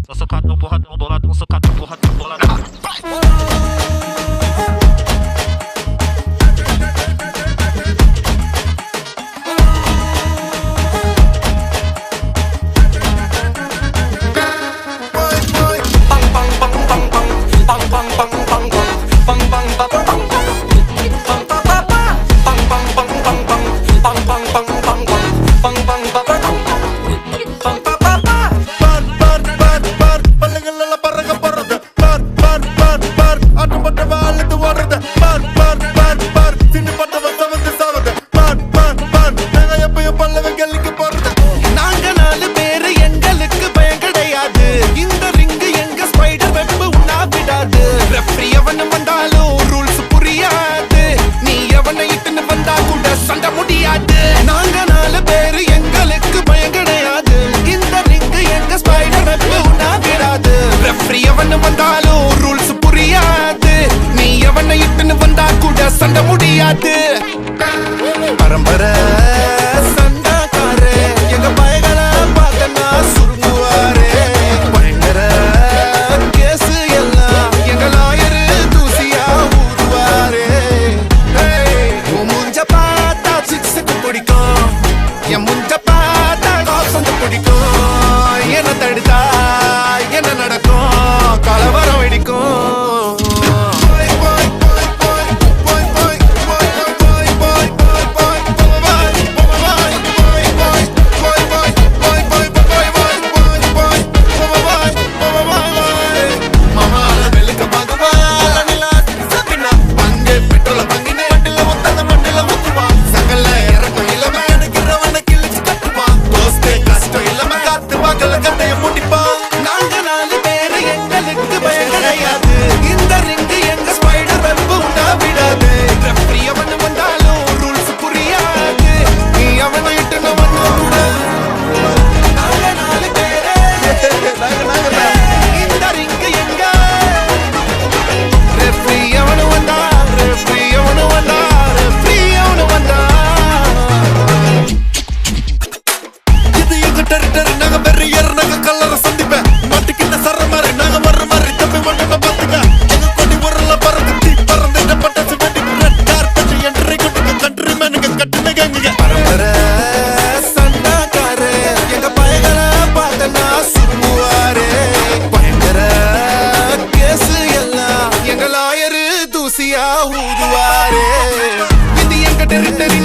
Tô socadão, porradão, boladão, socadão, porradão, boladão. சண்ட முடியாது பரம்பரை சண்டக்காரே எங்க பயங்கள பார்த்தனா சுருங்குவாரே பயங்கர கேசு எல்லாம் எங்க லாயரு தூசியா ஊதுவாரே முஞ்ச பார்த்தா சிக்ஸுக்கு பிடிக்கும் என் முஞ்ச பார்த்தா காசு பிடிக்கும் என்ன தடுத்தா என்ன நடக்கும் கலவரம் வெடிக்கும்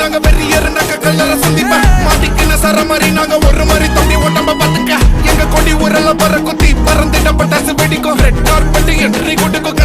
நாங்க வெறியர் நாங்க கல்லற சந்திப்ப மாட்டிக்கின சர மாதிரி நாங்க ஒரு மாதிரி தொண்டி ஓட்டம்ப பாத்துக்க எங்க கொடி உரல பற குத்தி பறந்துட்ட பட்டாசு வெடிக்கும் ரெட் கார்பெட் என்ட்ரி கொடுக்கும்